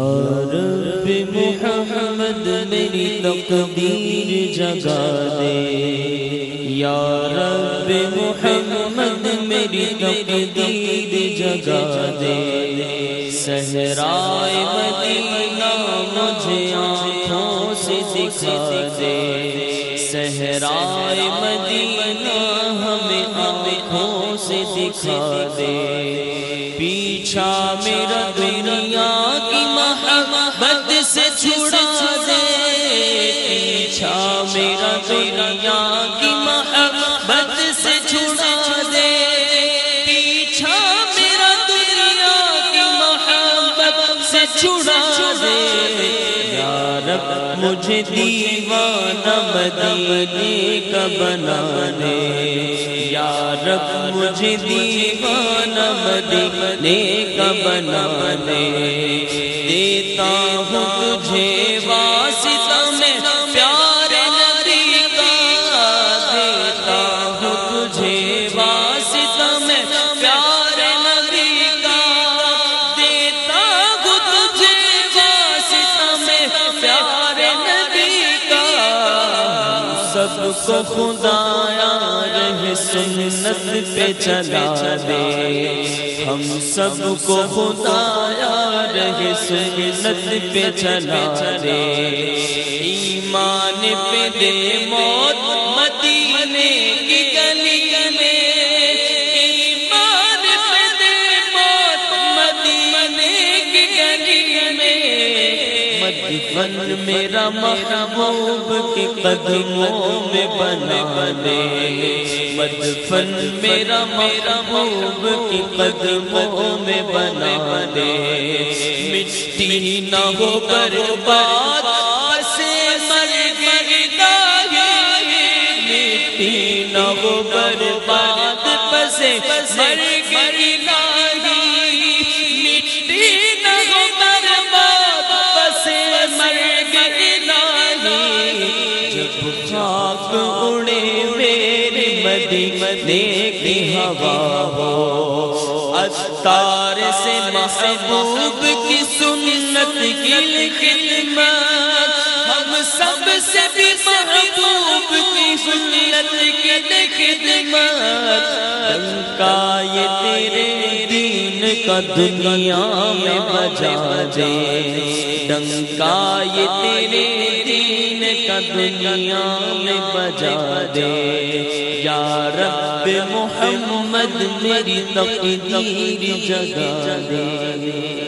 رب محمد میری تقدیر جگا دے، یا رب محمد میری تقدیر جگا دے، صحرائے مدینہ مجھے آنکھوں سے دکھا دے، صحرائے مدینہ ہمیں آنکھوں سے دکھا دے، پیچھا میرا دنیا کی محبت سے چھڑا دے، پیچھا میرا دنیا کی محبت سے چھڑا دے، پیچھا میرا دنیا کی محبت سے چھڑا دے، یا رب مجھے دیوانہ مدینے کا بنا دے، یا رب مجھے دیوانہ مدینے کا بنا دے، دیتا ہوں تجھے واسطہ میں پیارے نبی کا، دیتا ہوں تجھے واسطہ میں پیارے نبی کا، دیتا ہوں تجھے واسطہ میں پیارے نبی کا، سب کو خدایا رہ سنت پہ چلا دے، ہم سب کو خدایا رہ سنت پہ چلا دے، ایمان پہ دے موت مدینے کی گلی میں، ایمان پہ دے موت مدینے کی گلی میں، مدفن میرا محبوب کے قدموں میں بنا دے، مدفن میرا محبوب کے قدموں میں بنا دے، مٹی نہ ہو برباد پس مرگ الہی، مٹی نہ ہو برباد پس مرگ الہی، مٹی نہ ہو برباد پس مرگ الہی، جب خاک اڑے میری مدینے کی ہوا ہو، عطار سے محبوب کی سنت کی خدمت، ہم سب سے بھی محبوب کی سنت کی خدمت، ڈنکا یہ تیرے دین کا دنیا میں بجا دے، ڈنکا یہ تیرے دین کا دنیا میں بجا دے، یا رب محمد میری تقدیر جگا دے۔